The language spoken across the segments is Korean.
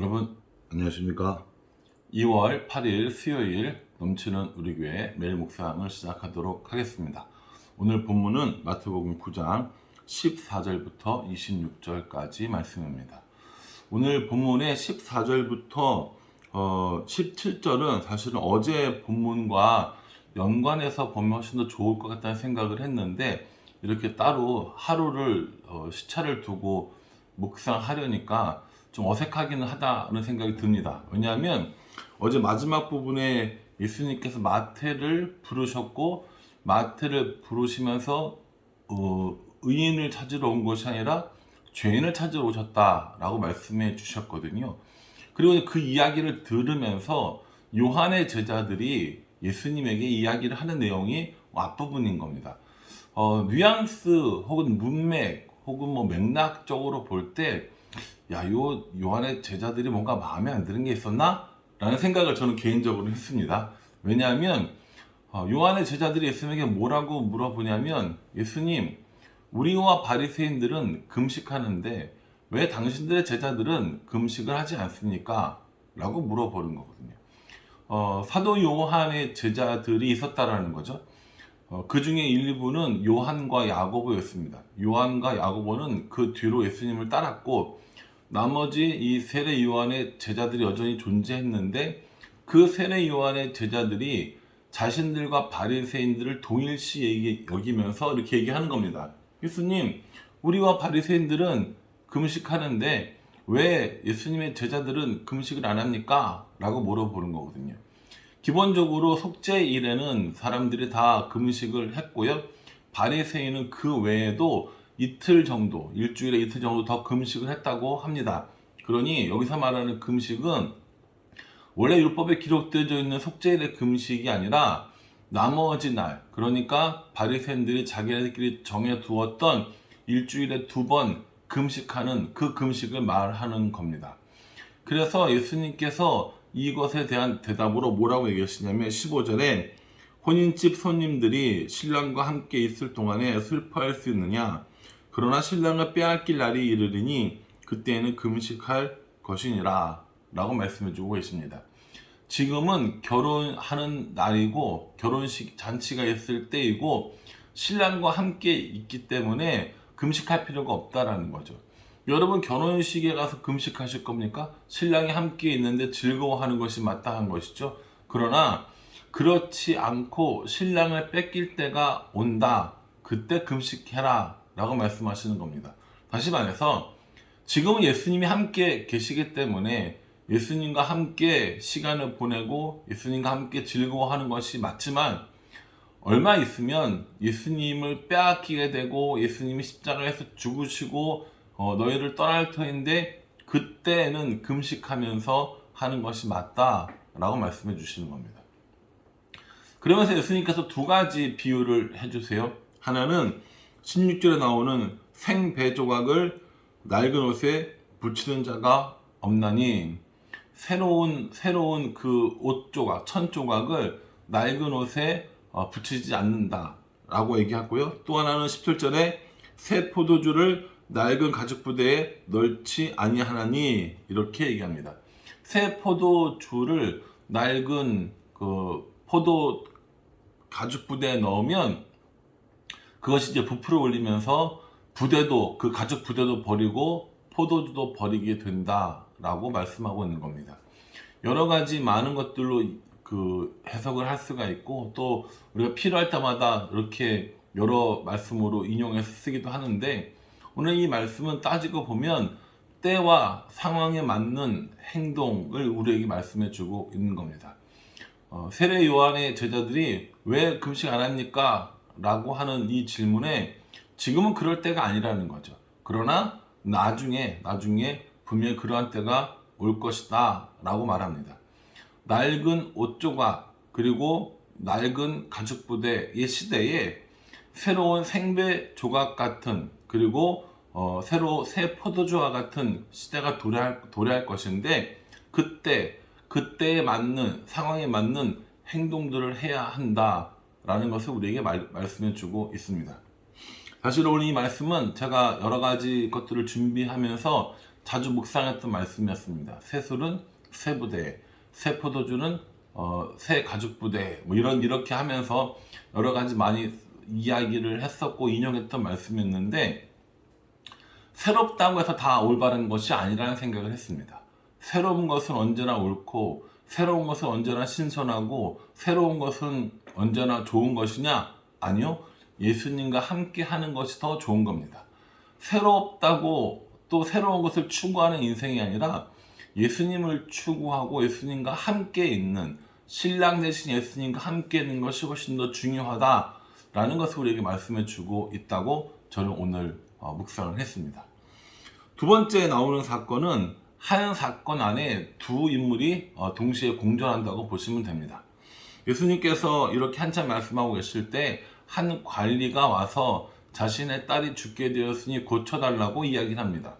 여러분 안녕하십니까? 2월 8일 수요일 넘치는 우리 교회 매일 묵상을 시작하도록 하겠습니다. 오늘 본문은 마태복음 9장 14절부터 26절까지 말씀입니다. 오늘 본문의 14절부터 17절은 사실은 어제 본문과 연관해서 보면 훨씬 더 좋을 것 같다는 생각을 했는데, 이렇게 따로 하루를 시차를 두고 묵상하려니까 좀 어색하기는 하다는 생각이 듭니다. 왜냐하면 어제 마지막 부분에 예수님께서 마태를 부르셨고, 마태를 부르시면서 의인을 찾으러 온 것이 아니라 죄인을 찾으러 오셨다라고 말씀해 주셨거든요. 그리고 그 이야기를 들으면서 요한의 제자들이 예수님에게 이야기를 하는 내용이 앞부분인 겁니다. 뉘앙스 혹은 문맥 혹은 뭐 맥락적으로 볼 때, 요한의 제자들이 뭔가 마음에 안 드는 게 있었나? 라는 생각을 저는 개인적으로 했습니다. 왜냐하면 요한의 제자들이 예수님에게 뭐라고 물어보냐면, 예수님, 우리와 바리새인들은 금식하는데 왜 당신들의 제자들은 금식을 하지 않습니까? 라고 물어보는 거거든요. 사도 요한의 제자들이 있었다라는 거죠. 그 중에 일부는 요한과 야고보였습니다. 요한과 야고보는 그 뒤로 예수님을 따랐고, 나머지 이 세례 요한의 제자들이 여전히 존재했는데, 그 세례 요한의 제자들이 자신들과 바리새인들을 동일시 여기면서 이렇게 얘기하는 겁니다. 예수님, 우리와 바리새인들은 금식하는데 왜 예수님의 제자들은 금식을 안 합니까? 라고 물어보는 거거든요. 기본적으로 속죄일에는 사람들이 다 금식을 했고요. 바리새인은 그 외에도 이틀 정도, 일주일에 이틀 정도 더 금식을 했다고 합니다. 그러니 여기서 말하는 금식은 원래 율법에 기록되어 있는 속죄일의 금식이 아니라 나머지 날, 그러니까 바리새인들이 자기네들끼리 정해두었던 일주일에 2번 금식하는 그 금식을 말하는 겁니다. 그래서 예수님께서 이것에 대한 대답으로 뭐라고 얘기하시냐면, 15절에 혼인집 손님들이 신랑과 함께 있을 동안에 슬퍼할 수 있느냐? 그러나 신랑을 빼앗길 날이 이르리니 그때에는 금식할 것이니라 라고 말씀해 주고 계십니다. 지금은 결혼하는 날이고 결혼식 잔치가 있을 때이고 신랑과 함께 있기 때문에 금식할 필요가 없다라는 거죠. 여러분, 결혼식에 가서 금식하실 겁니까? 신랑이 함께 있는데 즐거워하는 것이 마땅한 것이죠. 그러나 그렇지 않고 신랑을 뺏길 때가 온다, 그때 금식해라 라고 말씀하시는 겁니다. 다시 말해서 지금은 예수님이 함께 계시기 때문에 예수님과 함께 시간을 보내고 예수님과 함께 즐거워하는 것이 맞지만, 얼마 있으면 예수님을 빼앗기게 되고 예수님이 십자가에서 죽으시고 너희를 떠날 터인데 그때는 금식하면서 하는 것이 맞다라고 말씀해 주시는 겁니다. 그러면서 예수님께서 2가지 비유를 해주세요. 하나는 16절에 나오는 생배 조각을 낡은 옷에 붙이는 자가 없나니, 새로운 그 옷 조각, 천 조각을 낡은 옷에 붙이지 않는다 라고 얘기하고요. 또 하나는 17절에 새 포도주를 낡은 가죽 부대에 넣지 아니하나니 이렇게 얘기합니다. 새 포도주를 낡은 그 포도 가죽 부대에 넣으면 그것이 이제 부풀어 올리면서 부대도, 그 가죽 부대도 버리고 포도주도 버리게 된다라고 말씀하고 있는 겁니다. 여러 가지 많은 것들로 그 해석을 할 수가 있고, 또 우리가 필요할 때마다 이렇게 여러 말씀으로 인용해서 쓰기도 하는데, 오늘 이 말씀은 따지고 보면 때와 상황에 맞는 행동을 우리에게 말씀해 주고 있는 겁니다. 세례 요한의 제자들이 왜 금식 안 합니까? 라고 하는 이 질문에 지금은 그럴 때가 아니라는 거죠. 그러나 나중에 분명히 그러한 때가 올 것이다 라고 말합니다. 낡은 옷 조각 그리고 낡은 가죽 부대의 시대에 새로운 생배 조각 같은, 그리고 새 포도주와 같은 시대가 도래할 것인데, 그때에 맞는, 상황에 맞는 행동들을 해야 한다라는 것을 우리에게 말씀해 주고 있습니다. 사실 오늘 이 말씀은 제가 여러 가지 것들을 준비하면서 자주 묵상했던 말씀이었습니다. 새 술은 새 부대에, 새 포도주는 새 가죽 부대에, 뭐 이렇게 하면서 여러 가지 많이 이야기를 했었고 인용했던 말씀이었는데, 새롭다고 해서 다 올바른 것이 아니라는 생각을 했습니다. 새로운 것은 언제나 옳고, 새로운 것은 언제나 신선하고, 새로운 것은 언제나 좋은 것이냐? 아니요. 예수님과 함께 하는 것이 더 좋은 겁니다. 새롭다고 또 새로운 것을 추구하는 인생이 아니라 예수님을 추구하고 예수님과 함께 있는, 신랑 되신 예수님과 함께 있는 것이 훨씬 더 중요하다라는 것을 우리에게 말씀해 주고 있다고 저는 오늘 묵상을 했습니다. 두 번째 나오는 사건은 한 사건 안에 두 인물이 동시에 공존한다고 보시면 됩니다. 예수님께서 이렇게 한참 말씀하고 계실 때 한 관리가 와서 자신의 딸이 죽게 되었으니 고쳐달라고 이야기를 합니다.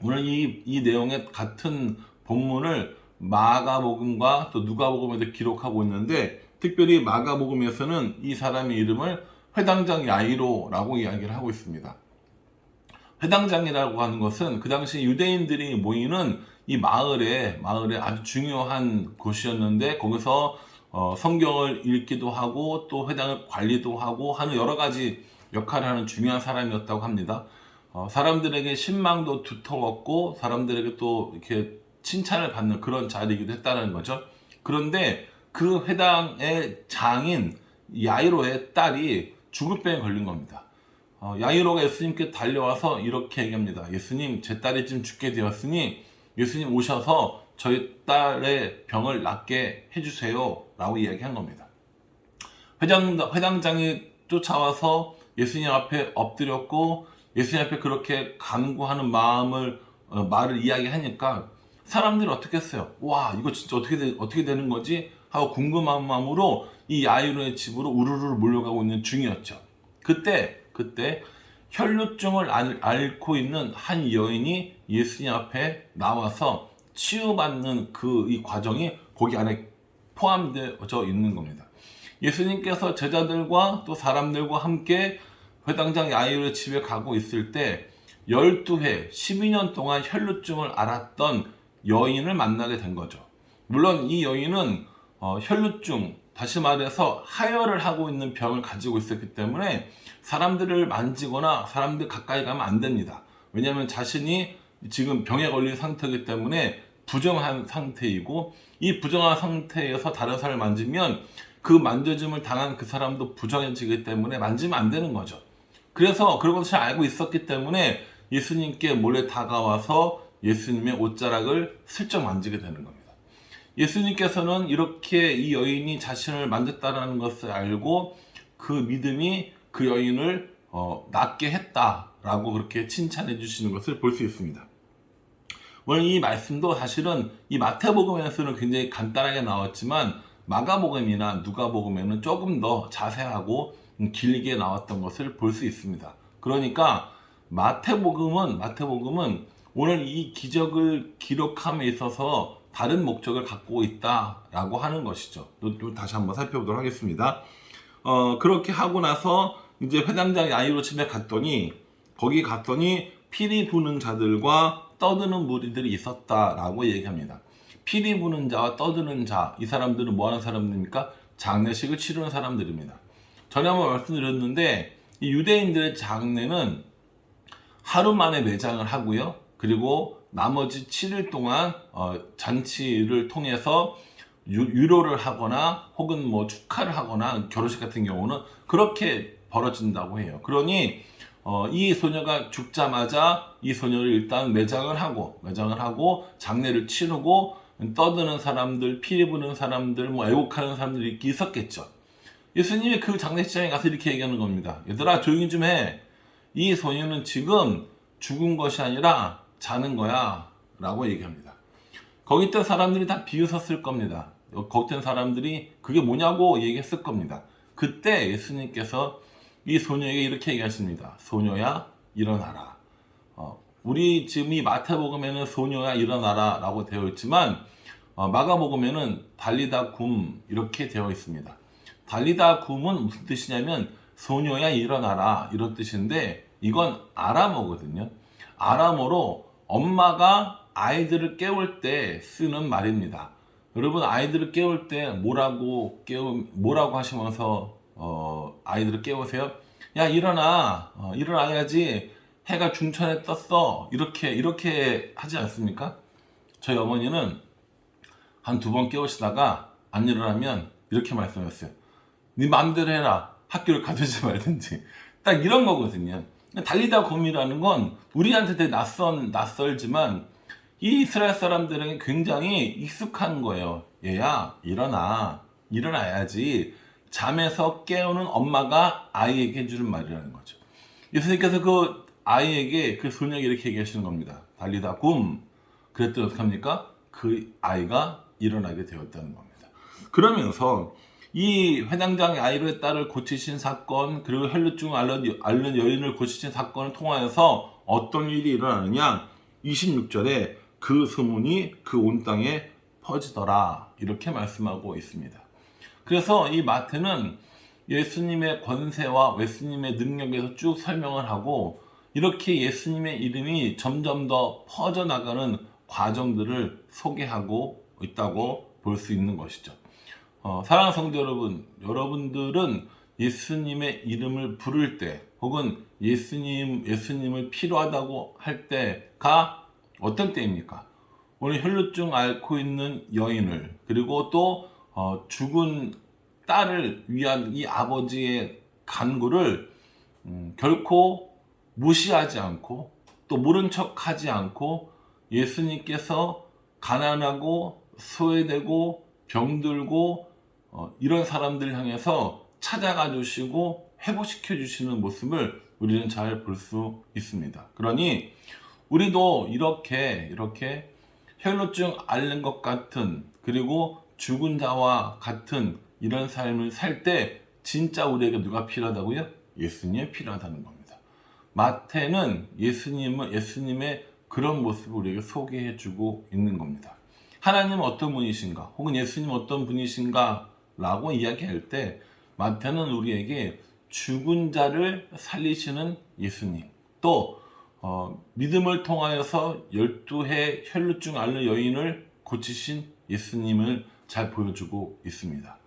오늘 이 내용의 같은 본문을 마가복음과 또 누가복음에도 기록하고 있는데, 특별히 마가복음에서는 이 사람의 이름을 회당장 야이로라고 이야기를 하고 있습니다. 회당장이라고 하는 것은 그 당시 유대인들이 모이는 이 마을에 아주 중요한 곳이었는데, 거기서 성경을 읽기도 하고 또 회당을 관리도 하고 하는 여러 가지 역할을 하는 중요한 사람이었다고 합니다. 사람들에게 신망도 두터웠고 사람들에게 또 이렇게 칭찬을 받는 그런 자리이기도 했다는 거죠. 그런데 그 회당의 장인 야이로의 딸이 죽을 병에 걸린 겁니다. 야이로가 예수님께 달려와서 이렇게 얘기합니다. 예수님, 제 딸이 지금 죽게 되었으니 예수님 오셔서 저희 딸의 병을 낫게 해주세요 라고 이야기한 겁니다. 회당장이 쫓아와서 예수님 앞에 엎드렸고 예수님 앞에 그렇게 간구하는 말을 이야기하니까 사람들이 어떻게 했어요? 와, 이거 진짜 어떻게 되는 거지? 하고 궁금한 마음으로 이 야이로의 집으로 우르르 몰려가고 있는 중이었죠. 그때 혈루증을 앓고 있는 한 여인이 예수님 앞에 나와서 치유받는 이 과정이 거기 안에 포함되어 있는 겁니다. 예수님께서 제자들과 또 사람들과 함께 회당장 야이로의 집에 가고 있을 때 12회, 12년 동안 혈루증을 앓았던 여인을 만나게 된 거죠. 물론 이 여인은 혈루증, 다시 말해서 하혈을 하고 있는 병을 가지고 있었기 때문에 사람들을 만지거나 사람들 가까이 가면 안 됩니다. 왜냐하면 자신이 지금 병에 걸린 상태이기 때문에 부정한 상태이고, 이 부정한 상태에서 다른 사람을 만지면 그 만져짐을 당한 그 사람도 부정해지기 때문에 만지면 안 되는 거죠. 그래서 그런 것을 알고 있었기 때문에 예수님께 몰래 다가와서 예수님의 옷자락을 슬쩍 만지게 되는 겁니다. 예수님께서는 이렇게 이 여인이 자신을 만졌다는 것을 알고 그 믿음이 그 여인을 낫게 했다라고 그렇게 칭찬해 주시는 것을 볼 수 있습니다. 오늘 이 말씀도 사실은 이 마태복음에서는 굉장히 간단하게 나왔지만 마가복음이나 누가복음에는 조금 더 자세하고 길게 나왔던 것을 볼 수 있습니다. 그러니까 마태복음은 오늘 이 기적을 기록함에 있어서 다른 목적을 갖고 있다라고 하는 것이죠. 다시 한번 살펴보도록 하겠습니다. 그렇게 하고 나서 이제 회당장 야이로 집에 갔더니 피리 부는 자들과 떠드는 무리들이 있었다라고 얘기합니다. 피리 부는 자와 떠드는 자, 이 사람들은 뭐 하는 사람들입니까? 장례식을 치르는 사람들입니다. 전에 한번 말씀드렸는데 이 유대인들의 장례는 하루 만에 매장을 하고요. 그리고 나머지 7일 동안 잔치를 통해서 유로를 하거나 혹은 뭐 축하를 하거나 결혼식 같은 경우는 그렇게 벌어진다고 해요. 그러니 이 소녀가 죽자마자 이 소녀를 일단 매장을 하고 장례를 치르고 떠드는 사람들, 피리 부는 사람들, 뭐 애곡하는 사람들이 이렇게 있었겠죠. 예수님이 그 장례식장에 가서 이렇게 얘기하는 겁니다. 얘들아, 조용히 좀 해. 이 소녀는 지금 죽은 것이 아니라 자는 거야 라고 얘기합니다. 거기 있던 사람들이 다 비웃었을 겁니다. 거기 있던 사람들이 그게 뭐냐고 얘기했을 겁니다. 그때 예수님께서 이 소녀에게 이렇게 얘기하십니다. 소녀야, 일어나라. 우리 지금 이 마태복음에는 소녀야, 일어나라 라고 되어 있지만 마가복음에는 달리다 굼 이렇게 되어 있습니다. 달리다 굼은 무슨 뜻이냐면 소녀야, 일어나라 이런 뜻인데 이건 아람어거든요. 아람어로 엄마가 아이들을 깨울 때 쓰는 말입니다. 여러분, 아이들을 깨울 때 뭐라고 하시면서 아이들을 깨우세요? 야, 일어나. 일어나야지. 해가 중천에 떴어. 이렇게 하지 않습니까? 저희 어머니는 한 2번 깨우시다가 안 일어나면 이렇게 말씀했어요. 네 마음대로 해라. 학교를 가든지 말든지. 딱 이런 거거든요. 달리다 곰이라는 건 우리한테 되게 낯설지만 이 이스라엘 사람들에게 굉장히 익숙한 거예요. 얘야, 일어나야지. 잠에서 깨우는 엄마가 아이에게 해주는 말이라는 거죠. 예수님께서 그 아이에게, 그 소녀에게 이렇게 얘기하시는 겁니다. 달리다 굼. 그랬더니 어떻게 합니까? 그 아이가 일어나게 되었다는 겁니다. 그러면서 이 회당장의 아이로의 딸을 고치신 사건, 그리고 혈루증을 앓는 여인을 고치신 사건을 통하여서 어떤 일이 일어나느냐? 26절에 그 소문이 그 온 땅에 퍼지더라, 이렇게 말씀하고 있습니다. 그래서 이 마태는 예수님의 권세와 예수님의 능력에서 쭉 설명을 하고, 이렇게 예수님의 이름이 점점 더 퍼져나가는 과정들을 소개하고 있다고 볼 수 있는 것이죠. 사랑하는 성도 여러분, 여러분들은 예수님의 이름을 부를 때, 혹은 예수님을 필요하다고 할 때가 어떤 때입니까? 오늘 혈루증 앓고 있는 여인을, 그리고 또 죽은 딸을 위한 이 아버지의 간구를 결코 무시하지 않고, 또 모른 척하지 않고, 예수님께서 가난하고 소외되고 병들고 이런 사람들 향해서 찾아가 주시고 회복시켜 주시는 모습을 우리는 잘 볼 수 있습니다. 그러니 우리도 이렇게 혈루증 앓는 것 같은, 그리고 죽은 자와 같은 이런 삶을 살 때 진짜 우리에게 누가 필요하다고요? 예수님이 필요하다는 겁니다. 마태는 예수님의 그런 모습을 우리에게 소개해 주고 있는 겁니다. 하나님은 어떤 분이신가, 혹은 예수님 어떤 분이신가 라고 이야기할 때 마태는 우리에게 죽은 자를 살리시는 예수님, 또 믿음을 통하여서 12해 혈루증 앓는 여인을 고치신 예수님을 잘 보여주고 있습니다.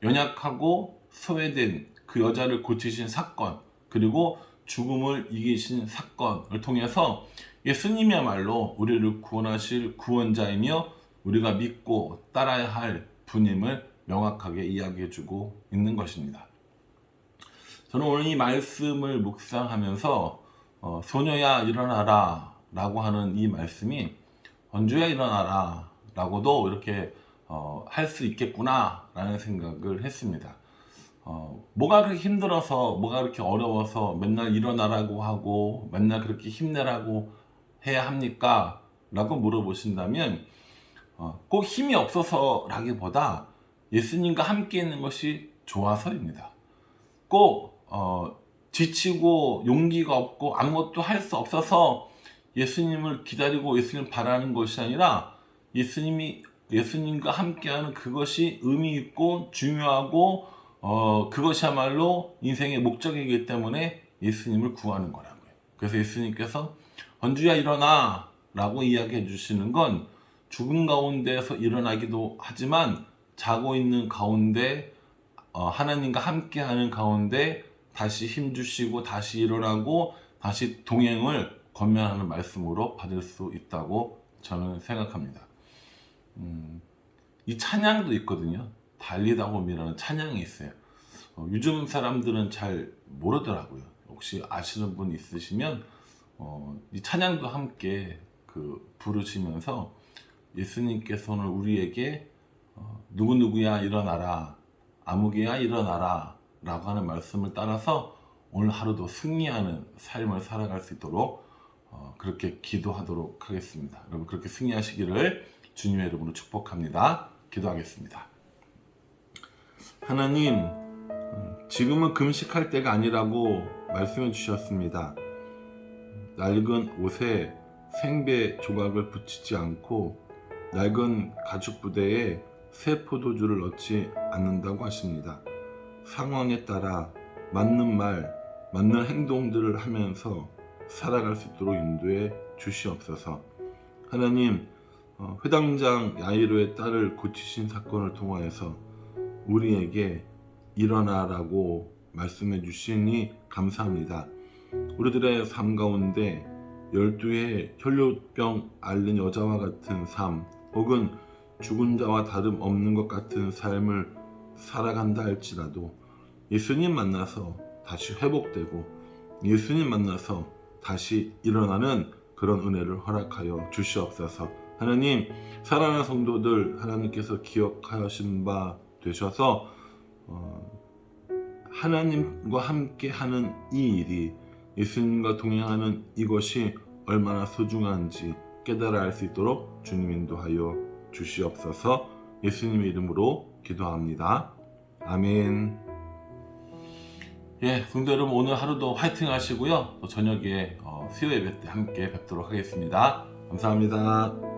연약하고 소외된 그 여자를 고치신 사건, 그리고 죽음을 이기신 사건을 통해서 예수님이야말로 우리를 구원하실 구원자이며 우리가 믿고 따라야 할 분임을 명확하게 이야기해주고 있는 것입니다. 저는 오늘 이 말씀을 묵상하면서 소녀야 일어나라 라고 하는 이 말씀이 언주야 일어나라 라고도 이렇게 할 수 있겠구나 라는 생각을 했습니다. 뭐가 그렇게 힘들어서, 뭐가 그렇게 어려워서 맨날 일어나라고 하고 맨날 그렇게 힘내라고 해야 합니까? 라고 물어보신다면 꼭 힘이 없어서 라기보다 예수님과 함께 있는 것이 좋아서입니다. 꼭 지치고 용기가 없고 아무것도 할 수 없어서 예수님을 기다리고 예수님을 바라는 것이 아니라 예수님과 함께하는 그것이 의미 있고 중요하고 그것이야말로 인생의 목적이기 때문에 예수님을 구하는 거라고요. 그래서 예수님께서 언주야 일어나 라고 이야기해 주시는 건 죽음 가운데에서 일어나기도 하지만 자고 있는 가운데 하나님과 함께하는 가운데 다시 힘주시고 다시 일어나고 다시 동행을 권면하는 말씀으로 받을 수 있다고 저는 생각합니다. 이 찬양도 있거든요. 달리다 봄이라는 찬양이 있어요. 요즘 사람들은 잘 모르더라고요. 혹시 아시는 분 있으시면 이 찬양도 함께 부르시면서 예수님께서는 우리에게 누구누구야 일어나라, 아무개야 일어나라 라고 하는 말씀을 따라서 오늘 하루도 승리하는 삶을 살아갈 수 있도록 그렇게 기도하도록 하겠습니다. 여러분 그렇게 승리하시기를 주님의 이름으로 축복합니다. 기도하겠습니다. 하나님, 지금은 금식할 때가 아니라고 말씀해 주셨습니다. 낡은 옷에 생배 조각을 붙이지 않고 낡은 가죽 부대에 새 포도주를 넣지 않는다고 하십니다. 상황에 따라 맞는 말, 맞는 행동들을 하면서 살아갈 수 있도록 인도해 주시옵소서. 하나님, 회당장 야이로의 딸을 고치신 사건을 통하여서 우리에게 일어나라고 말씀해 주시니 감사합니다. 우리들의 삶 가운데 12의 혈류병 앓는 여자와 같은 삶, 혹은 죽은 자와 다름없는 것 같은 삶을 살아간다 할지라도 예수님 만나서 다시 회복되고 예수님 만나서 다시 일어나는 그런 은혜를 허락하여 주시옵소서. 하나님, 사랑하는 성도들 하나님께서 기억하신 바 되셔서 하나님과 함께 하는 이 일이, 예수님과 동행하는 이것이 얼마나 소중한지 깨달아 알 수 있도록 주님 인도하여 주시옵소서. 예수님의 이름으로 기도합니다. 아멘. 예, 성도 여러분, 오늘 하루도 화이팅 하시고요. 또 저녁에 수요 예배 때 함께 뵙도록 하겠습니다. 감사합니다.